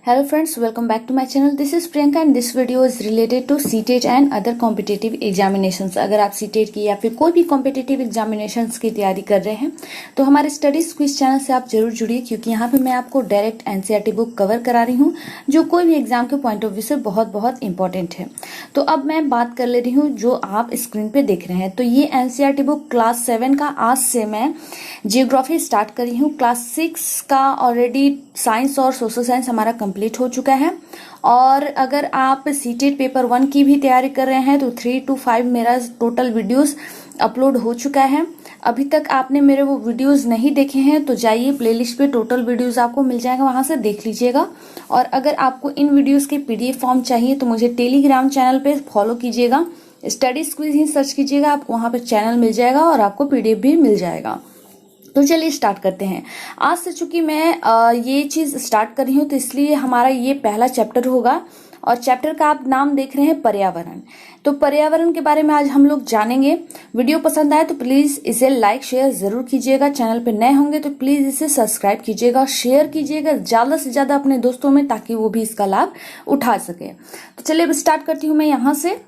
Hello friends, welcome back to my channel. This is Priyanka and this video is related to CTET and other competitive examinations. अगर आप CTET की या फिर कोई भी competitive examinations की तैयारी कर रहे हैं तो हमारे स्टडीज क्विज चैनल से आप जरूर जुड़िए, क्योंकि यहाँ पे मैं आपको डायरेक्ट एनसीईआरटी बुक कवर करा रही हूँ जो कोई भी एग्जाम के पॉइंट ऑफ व्यू से बहुत बहुत इंपॉर्टेंट है। तो अब मैं बात कर ले रही हूँ जो आप स्क्रीन पे देख रहे हैं। तो ये एनसीईआरटी बुक क्लास 7 का आज से मैं जियोग्राफी स्टार्ट कर रही हूँ। क्लास 6 का ऑलरेडी साइंस और सोशल साइंस हमारा कंप्लीट हो चुका है। और अगर आप सीटेट पेपर 1 की भी तैयारी कर रहे हैं तो 3 to 5 मेरा टोटल वीडियोस अपलोड हो चुका है। अभी तक आपने मेरे वो वीडियोस नहीं देखे हैं तो जाइए प्लेलिस्ट पे, टोटल वीडियोस आपको मिल जाएगा, वहां से देख लीजिएगा। और अगर आपको इन वीडियोस के पीडीएफ फॉर्म चाहिए तो मुझे टेलीग्राम चैनल पे फॉलो कीजिएगा, स्टडीज क्विज ही सर्च कीजिएगा, आपको वहां पे चैनल मिल जाएगा और आपको पीडीएफ भी मिल जाएगा। तो चलिए स्टार्ट करते हैं। आज से चूंकि मैं ये चीज स्टार्ट कर रही हूँ तो इसलिए हमारा ये पहला चैप्टर होगा और चैप्टर का आप नाम देख रहे हैं पर्यावरण। तो पर्यावरण के बारे में आज हम लोग जानेंगे। वीडियो पसंद आए तो प्लीज इसे लाइक शेयर जरूर कीजिएगा। चैनल पे नए होंगे तो प्लीज इसे सब्सक्राइब कीजिएगा और शेयर कीजिएगा ज्यादा से ज्यादा अपने दोस्तों में, ताकि वो भी इसका लाभ उठा सके। तो चलिए स्टार्ट करती हूँ मैं यहाँ से।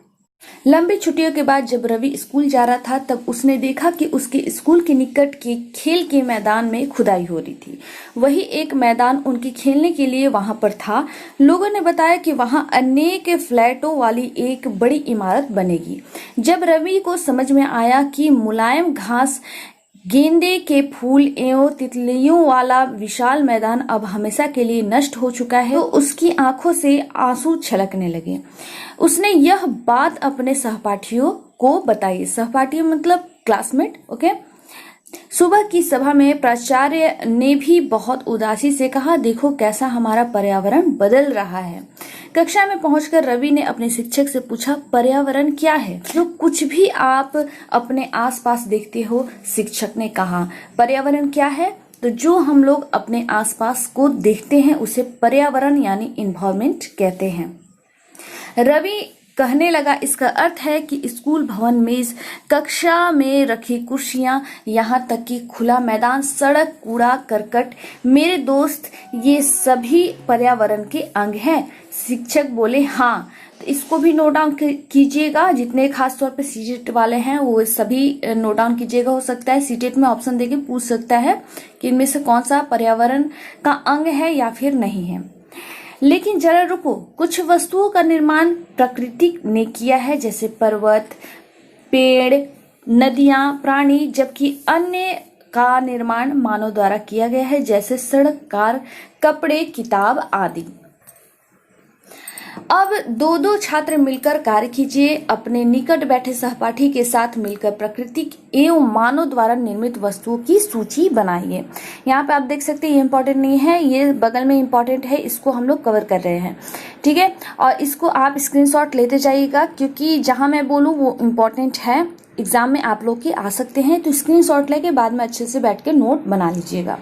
लंबी छुट्टियों के बाद जब रवि स्कूल जा रहा था तब उसने देखा कि उसके स्कूल के निकट के खेल के मैदान में खुदाई हो रही थी। वही एक मैदान उनके खेलने के लिए वहां पर था। लोगों ने बताया कि वहां अनेक फ्लैटों वाली एक बड़ी इमारत बनेगी। जब रवि को समझ में आया कि मुलायम घास, गेंदे के फूल एवं तितलियों वाला विशाल मैदान अब हमेशा के लिए नष्ट हो चुका है, तो उसकी आंखों से आंसू छलकने लगे। उसने यह बात अपने सहपाठियों को बताई। सहपाठी मतलब क्लासमेट, ओके। सुबह की सभा में प्राचार्य ने भी बहुत उदासी से कहा, देखो कैसा हमारा पर्यावरण बदल रहा है। कक्षा में पहुंचकर रवि ने अपने शिक्षक से पूछा, पर्यावरण क्या है? जो कुछ भी आप अपने आसपास देखते हो, शिक्षक ने कहा। पर्यावरण क्या है? तो जो हम लोग अपने आसपास को देखते हैं उसे पर्यावरण यानी इन्वायरमेंट कहते हैं। रवि कहने लगा, इसका अर्थ है कि स्कूल भवन, मेज, कक्षा में रखी कुर्सियां, यहाँ तक कि खुला मैदान, सड़क, कूड़ा करकट, मेरे दोस्त, ये सभी पर्यावरण के अंग हैं। शिक्षक बोले, हाँ। तो इसको भी नोट डाउन कीजिएगा। जितने खास तौर पे सीटेट वाले हैं वो सभी नोट डाउन कीजिएगा। हो सकता है सीटेट में ऑप्शन देके पूछ सकता है कि इनमें से कौन सा पर्यावरण का अंग है या फिर नहीं है। लेकिन जरा रुको, कुछ वस्तुओं का निर्माण प्रकृति ने किया है, जैसे पर्वत, पेड़, नदियां, प्राणी, जबकि अन्य का निर्माण मानव द्वारा किया गया है, जैसे सड़क, कार, कपड़े, किताब आदि। अब दो दो छात्र मिलकर कार्य कीजिए। अपने निकट बैठे सहपाठी के साथ मिलकर प्राकृतिक एवं मानव द्वारा निर्मित वस्तुओं की सूची बनाइए। यहाँ पे आप देख सकते हैं ये इंपॉर्टेंट नहीं है, ये बगल में इंपॉर्टेंट है, इसको हम लोग कवर कर रहे हैं, ठीक है। और इसको आप स्क्रीनशॉट लेते जाइएगा, क्योंकि जहां मैं बोलूँ वो इंपॉर्टेंट है, एग्जाम में आप लोग के आ सकते हैं। तो स्क्रीनशॉट लेके बाद में अच्छे से बैठ के नोट बना लीजिएगा।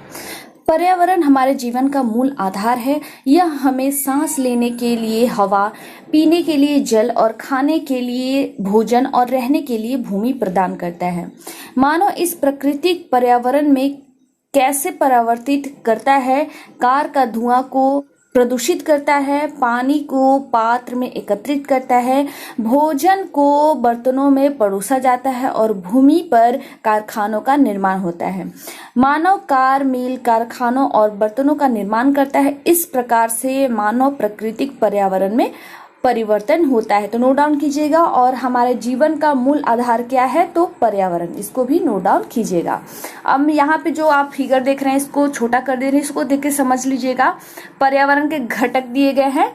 पर्यावरण हमारे जीवन का मूल आधार है। यह हमें सांस लेने के लिए हवा, पीने के लिए जल और खाने के लिए भोजन और रहने के लिए भूमि प्रदान करता है। मानव इस प्राकृतिक पर्यावरण में कैसे परावर्तित करता है? कार का धुआं को प्रदूषित करता है, पानी को पात्र में एकत्रित करता है, भोजन को बर्तनों में परोसा जाता है और भूमि पर कारखानों का निर्माण होता है। मानव कार, मिल, कारखानों और बर्तनों का निर्माण करता है। इस प्रकार से मानव प्राकृतिक पर्यावरण में परिवर्तन होता है। तो नोट डाउन कीजिएगा। और हमारे जीवन का मूल आधार क्या है? तो पर्यावरण, इसको भी नोट डाउन कीजिएगा। अब यहाँ पे जो आप फिगर देख रहे हैं इसको छोटा कर दे रहे हैं, इसको देख के समझ लीजिएगा। पर्यावरण के घटक दिए गए हैं।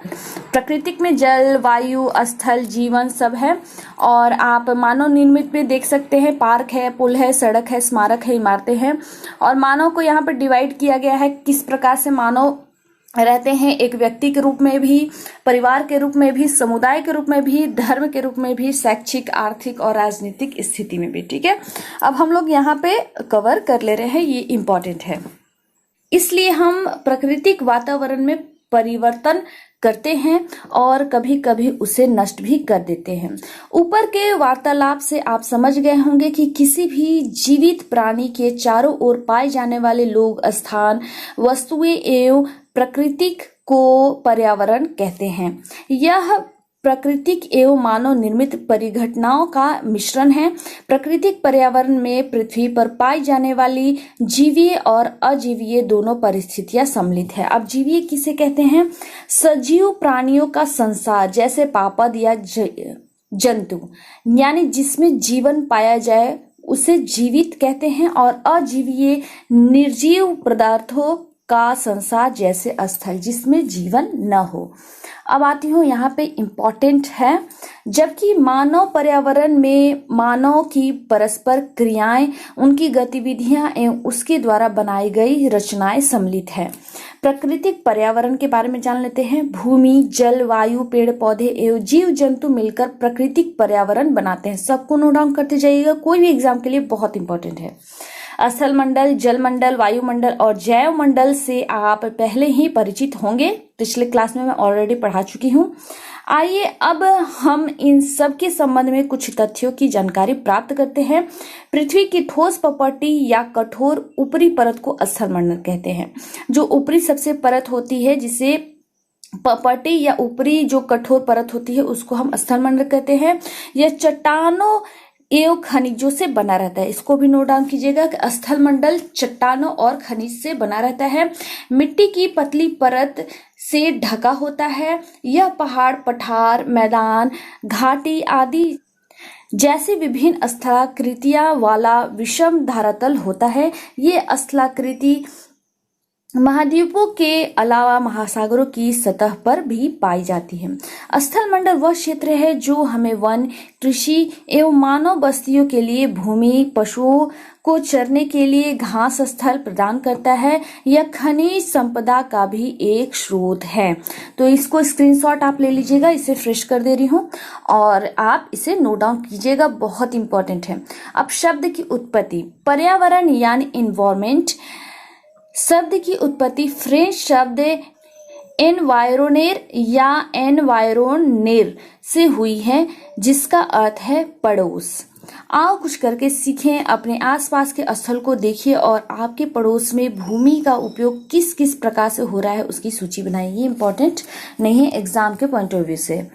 प्राकृतिक में जल, वायु, स्थल, जीवन सब है। और आप मानव निर्मित में देख सकते हैं, पार्क है, पुल है, सड़क है, स्मारक है, इमारतें हैं। और मानव को यहाँ पर डिवाइड किया गया है, किस प्रकार से मानव रहते हैं, एक व्यक्ति के रूप में भी, परिवार के रूप में भी, समुदाय के रूप में भी, धर्म के रूप में भी, शैक्षिक, आर्थिक और राजनीतिक स्थिति में भी, ठीक है। अब हम लोग यहाँ पे कवर कर ले रहे हैं, ये इंपॉर्टेंट है। इसलिए हम प्राकृतिक वातावरण में परिवर्तन करते हैं और कभी कभी उसे नष्ट भी कर देते हैं। ऊपर के वार्तालाप से आप समझ गए होंगे कि किसी भी जीवित प्राणी के चारों ओर पाए जाने वाले लोग, स्थान, वस्तुएं एवं प्राकृतिक को पर्यावरण कहते हैं। यह प्राकृतिक एवं मानव निर्मित परिघटनाओं का मिश्रण है। प्राकृतिक पर्यावरण में पृथ्वी पर पाई जाने वाली जीवीय और अजीवीय दोनों परिस्थितियां सम्मिलित है। अब जीवीय किसे कहते हैं? सजीव प्राणियों का संसार, जैसे पापद या जंतु, यानी जिसमें जीवन पाया जाए उसे जीवित कहते हैं। और अजीवीय निर्जीव पदार्थों का संसार, जैसे स्थल, जिसमें जीवन न हो। अब आती हूँ यहाँ पे इम्पोर्टेंट है, जबकि मानव पर्यावरण में मानव की परस्पर क्रियाएं, उनकी गतिविधियां एवं उसके द्वारा बनाई गई रचनाएं सम्मिलित है। प्राकृतिक पर्यावरण के बारे में जान लेते हैं। भूमि, जल, वायु, पेड़ पौधे एवं जीव जंतु मिलकर प्राकृतिक पर्यावरण बनाते हैं। सबको नोट डाउन करते जाइएगा, कोई भी एग्जाम के लिए बहुत इंपॉर्टेंट है। स्थल मंडल, जल मंडल, वायुमंडल और जैव मंडल से आप पहले ही परिचित होंगे, पिछले क्लास में मैं ऑलरेडी पढ़ा चुकी हूँ। आइए अब हम इन सब के संबंध में कुछ तथ्यों की जानकारी प्राप्त करते हैं। पृथ्वी की ठोस पपटी या कठोर ऊपरी परत को स्थल मंडल कहते हैं। जो ऊपरी सबसे परत होती है, जिसे पपटी या ऊपरी जो कठोर परत होती है, उसको हम स्थल मंडल कहते हैं। यह चट्टानों एवं खनिजों से बना रहता है। इसको भी नोट डाउन कीजिएगा कि स्थल मंडल चट्टानों और खनिज से बना रहता है। मिट्टी की पतली परत से ढका होता है। यह पहाड़, पठार, मैदान, घाटी आदि जैसी विभिन्न स्थलाकृतियां वाला विषम धरातल होता है। ये स्थलाकृति महाद्वीपों के अलावा महासागरों की सतह पर भी पाई जाती है। स्थल मंडल वह क्षेत्र है जो हमें वन, कृषि एवं मानव बस्तियों के लिए भूमि, पशुओं को चरने के लिए घास स्थल प्रदान करता है। यह खनिज संपदा का भी एक स्रोत है। तो इसको स्क्रीनशॉट आप ले लीजिएगा, इसे फ्रेश कर दे रही हूँ और आप इसे नोट डाउन कीजिएगा, बहुत इंपॉर्टेंट है। अब शब्द की उत्पत्ति। पर्यावरण यानी इन्वायरमेंट शब्द की उत्पत्ति फ्रेंच शब्द एनवायरोनेर या एनवायरोनेर से हुई है, जिसका अर्थ है पड़ोस। आओ कुछ करके सीखें। अपने आसपास के स्थल को देखिए और आपके पड़ोस में भूमि का उपयोग किस किस प्रकार से हो रहा है उसकी सूची बनाइए। ये इंपॉर्टेंट नहीं है एग्जाम के पॉइंट ऑफ व्यू से।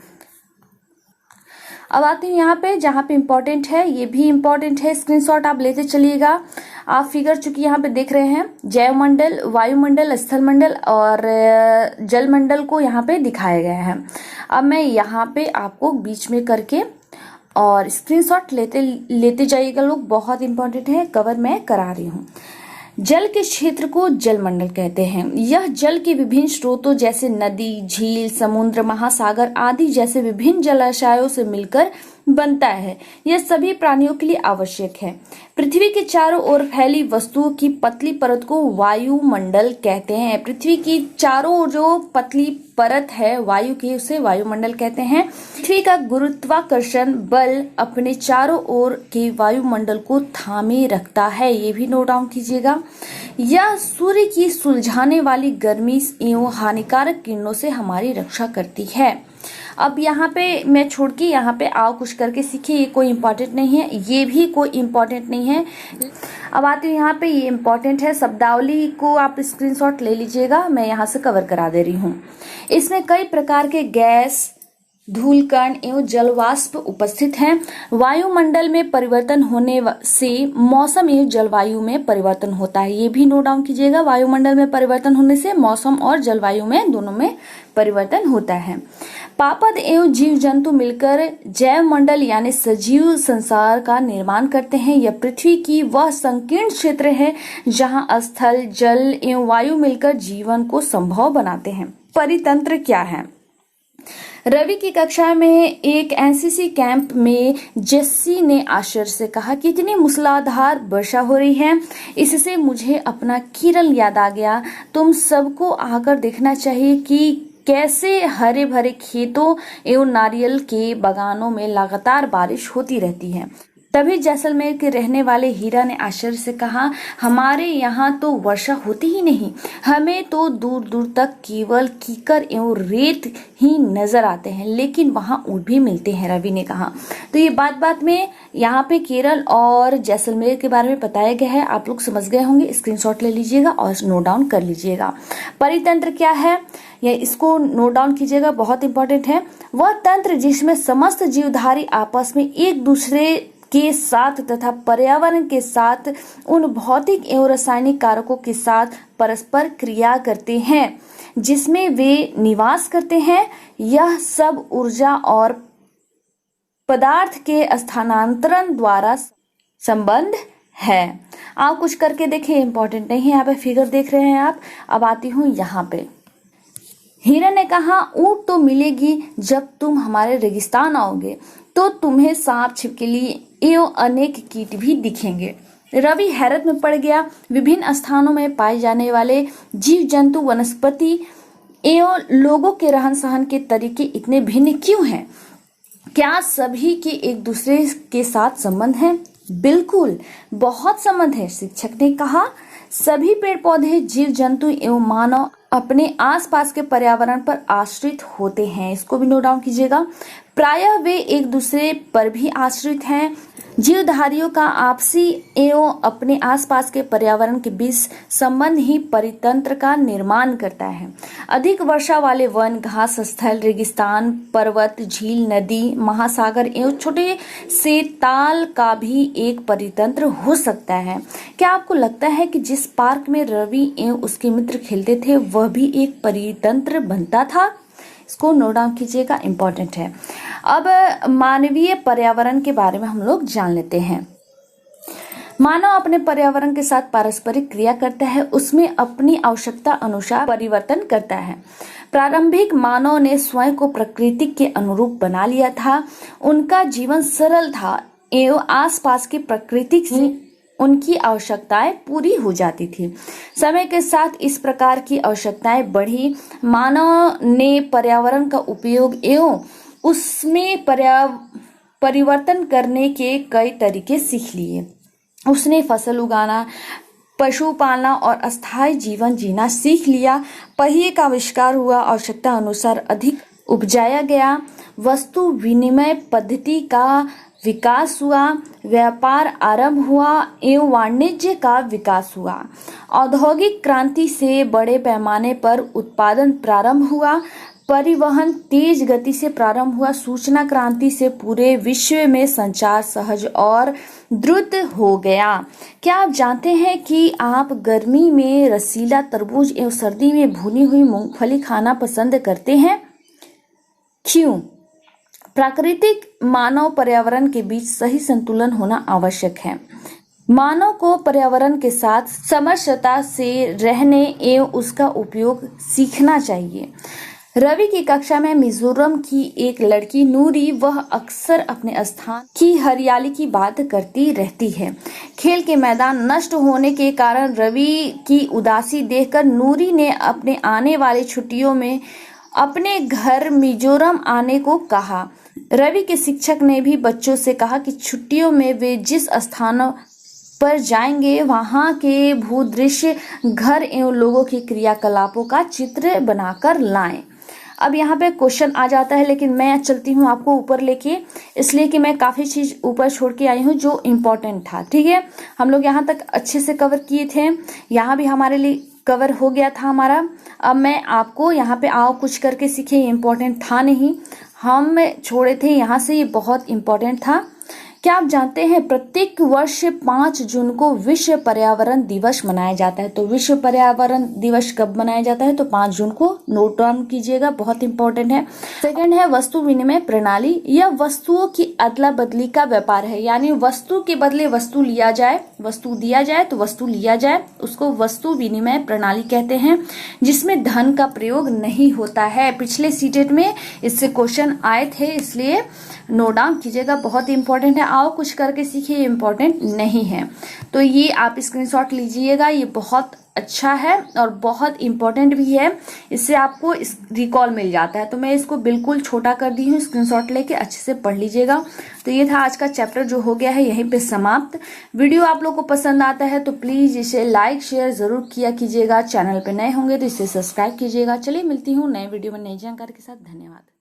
अब आते हैं यहाँ पे, जहाँ पे इम्पोर्टेंट है, ये भी इम्पोर्टेंट है, स्क्रीनशॉट आप लेते चलिएगा। आप फिगर चूंकि यहाँ पे देख रहे हैं, जैव मंडल, वायुमंडल, स्थल मंडल और जल मंडल को यहाँ पे दिखाया गया है। अब मैं यहाँ पे आपको बीच में करके और स्क्रीनशॉट लेते जाइएगा लोग, बहुत इंपॉर्टेंट है, कवर मैं करा रही हूँ। जल के क्षेत्र को जल मंडल कहते हैं। यह जल के विभिन्न स्रोतों जैसे नदी, झील, समुद्र, महासागर आदि जैसे विभिन्न जलाशयों से मिलकर बनता है। यह सभी प्राणियों के लिए आवश्यक है। पृथ्वी के चारों ओर फैली वस्तुओं की पतली परत को वायुमंडल कहते हैं। पृथ्वी की चारों ओर जो पतली परत है वायु की, उसे वायुमंडल कहते हैं। पृथ्वी का गुरुत्वाकर्षण बल अपने चारों ओर के वायुमंडल को थामे रखता है। ये भी नोट डाउन कीजिएगा। यह सूर्य की सुलझाने वाली गर्मी एवं हानिकारक किरणों से हमारी रक्षा करती है। अब यहाँ पे मैं छोड़ के यहाँ पे आओ कुछ करके सीखिए। ये कोई इंपॉर्टेंट नहीं है, ये भी कोई इंपॉर्टेंट नहीं है। अब आती हूँ यहाँ पे, ये इंपॉर्टेंट है। शब्दावली को आप स्क्रीनशॉट ले लीजिएगा, मैं यहाँ से कवर करा दे रही हूँ। इसमें कई प्रकार के गैस, धूलकण एवं जलवाष्प उपस्थित हैं। वायुमंडल में परिवर्तन होने से मौसम एवं जलवायु में परिवर्तन होता है। ये भी नोट डाउन कीजिएगा। वायुमंडल में परिवर्तन होने से मौसम और जलवायु में दोनों में परिवर्तन होता है। पापद एवं जीव जंतु मिलकर जैव मंडल यानी सजीव संसार का निर्माण करते हैं। यह पृथ्वी की वह संकीर्ण क्षेत्र है जहां स्थल, जल एवं वायु मिलकर जीवन को संभव बनाते हैं। परितंत्र क्या है? रवि की कक्षा में एक एनसीसी कैंप में जेस्सी ने आश्चर्य से कहा, कितनी मूसलाधार वर्षा हो रही है, इससे मुझे अपना केरल याद आ गया। तुम सबको आकर देखना चाहिए कि कैसे हरे भरे खेतों एवं नारियल के बागानों में लगातार बारिश होती रहती है। तभी जैसलमेर के रहने वाले हीरा ने आश्चर्य से कहा, हमारे यहाँ तो वर्षा होती ही नहीं, हमें तो दूर दूर तक केवल कीकर एवं रेत ही नजर आते हैं, लेकिन वहाँ ऊँट भी मिलते हैं। रवि ने कहा। तो ये बात बात में यहाँ पे केरल और जैसलमेर के बारे में बताया गया है। आप लोग समझ गए होंगे, स्क्रीनशॉट ले लीजिएगा और नोट डाउन कर लीजिएगा। परितंत्र क्या है, या इसको नोट डाउन कीजिएगा, बहुत इंपॉर्टेंट है। वह तंत्र जिसमें समस्त जीवधारी आपस में एक दूसरे के साथ तथा पर्यावरण के साथ उन भौतिक एवं रासायनिक कारकों के साथ परस्पर क्रिया करते हैं जिसमें वे निवास करते हैं। यह सब ऊर्जा और पदार्थ के स्थानांतरण द्वारा संबंध है। आप कुछ करके देखिए, इंपॉर्टेंट नहीं है। यहाँ पे फिगर देख रहे हैं आप। अब आती हूँ यहाँ पे। हीरा ने कहा, ऊँट तो मिलेगी, जब तुम हमारे रेगिस्तान आओगे तो तुम्हें सांप, छिपकली एवं अनेक कीट भी दिखेंगे। रवि हैरत में पड़ गया। विभिन्न स्थानों में पाए जाने वाले जीव जंतु, वनस्पति एवं लोगों के रहन सहन के तरीके इतने भिन्न क्यों हैं? क्या सभी के एक दूसरे के साथ संबंध है? बिल्कुल, बहुत संबंध है। शिक्षक ने कहा, सभी पेड़ पौधे, जीव जंतु एवं मानव अपने आसपास के पर्यावरण पर आश्रित होते हैं। इसको भी नोट डाउन कीजिएगा। प्रायः वे एक दूसरे पर भी आश्रित हैं। जीवधारियों का आपसी एवं अपने आसपास के पर्यावरण के बीच संबंध ही परितंत्र का निर्माण करता है। अधिक वर्षा वाले वन, घास स्थल, रेगिस्तान, पर्वत, झील, नदी, महासागर एवं छोटे से ताल का भी एक परितंत्र हो सकता है। क्या आपको लगता है कि जिस पार्क में रवि एवं उसके मित्र खेलते थे वह भी एक परितंत्र बनता था? इसको नोट डाउन कीजिएगा, इंपॉर्टेंट है। अब मानवीय पर्यावरण के बारे में हम लोग जान लेते हैं। मानव अपने पर्यावरण के साथ पारस्परिक क्रिया करता है, उसमें अपनी आवश्यकता अनुसार परिवर्तन करता है। प्रारंभिक मानव ने स्वयं को प्रकृति के अनुरूप बना लिया था। उनका जीवन सरल था एवं आसपास की प्रकृति से उनकी आवश्यकताएं पूरी हो जाती थी। समय के साथ इस प्रकार की आवश्यकताएं बढ़ी। मानव ने पर्यावरण का उपयोग एवं उसमें परिवर्तन करने के कई तरीके सीख लिए। उसने फसल उगाना, पशु पालना और अस्थायी जीवन जीना सीख लिया। पहिए का आविष्कार हुआ, आवश्यकता अनुसार अधिक उपजाया गया। वस्तु विनिमय पद्धति का विकास हुआ, व्यापार आरंभ हुआ एवं वाणिज्य का विकास हुआ। औद्योगिक क्रांति से बड़े पैमाने पर उत्पादन प्रारंभ हुआ। परिवहन तेज गति से प्रारंभ हुआ। सूचना क्रांति से पूरे विश्व में संचार सहज और द्रुत हो गया। क्या आप जानते हैं कि आप गर्मी में रसीला तरबूज एवं सर्दी में भुनी हुई मूंगफली खाना पसंद करते हैं? क्यों? प्राकृतिक मानव पर्यावरण के बीच सही संतुलन होना आवश्यक है। मानव को पर्यावरण के साथ समरसता से रहने एवं उसका उपयोग सीखना चाहिए। रवि की कक्षा में मिजोरम की एक लड़की नूरी, वह अक्सर अपने स्थान की हरियाली की बात करती रहती है। खेल के मैदान नष्ट होने के कारण रवि की उदासी देखकर नूरी ने अपने आने वाली छुट्टियों में अपने घर मिजोरम आने को कहा। रवि के शिक्षक ने भी बच्चों से कहा कि छुट्टियों में वे जिस स्थानों पर जाएंगे वहां के भूदृश्य, घर एवं लोगों की क्रियाकलापों का चित्र बनाकर लाएं। अब यहाँ पे क्वेश्चन आ जाता है, लेकिन मैं चलती हूँ आपको ऊपर लेके, इसलिए कि मैं काफी चीज ऊपर छोड़ के आई हूँ जो इम्पोर्टेंट था। ठीक है, हम लोग यहाँ तक अच्छे से कवर किए थे, यहाँ भी हमारे लिए कवर हो गया था हमारा। अब मैं आपको यहाँ पे आओ कुछ करके सीखे, इम्पोर्टेंट था नहीं, हम छोड़े थे यहाँ से, ये बहुत इम्पोर्टेंट था। क्या आप जानते हैं प्रत्येक वर्ष 5 जून को विश्व पर्यावरण दिवस मनाया जाता है? तो विश्व पर्यावरण दिवस कब मनाया जाता है? तो 5 जून को। नोट डाउन कीजिएगा, बहुत इंपॉर्टेंट है। सेकंड है वस्तु विनिमय प्रणाली। यह वस्तुओं की अदला बदली का व्यापार है, यानी वस्तु के बदले वस्तु लिया जाए, वस्तु दिया जाए तो वस्तु लिया जाए, उसको वस्तु विनिमय प्रणाली कहते हैं, जिसमें धन का प्रयोग नहीं होता है। पिछले सीटेट में इससे क्वेश्चन आए थे, इसलिए नोट डाउन कीजिएगा, बहुत इंपॉर्टेंट है। आओ कुछ करके सीखिए, ये इंपॉर्टेंट नहीं है। तो ये आप स्क्रीनशॉट लीजिएगा, ये बहुत अच्छा है और बहुत इंपॉर्टेंट भी है, इससे आपको रिकॉल मिल जाता है। तो मैं इसको बिल्कुल छोटा कर दी हूँ, स्क्रीनशॉट लेके अच्छे से पढ़ लीजिएगा। तो ये था आज का चैप्टर जो हो गया है यहीं पे समाप्त। वीडियो आप लोग को पसंद आता है तो प्लीज इसे लाइक शेयर जरूर किया कीजिएगा। चैनल पे नए होंगे तो इसे सब्सक्राइब कीजिएगा। चलिए मिलती हूँ नए वीडियो में नई जानकारी के साथ। धन्यवाद।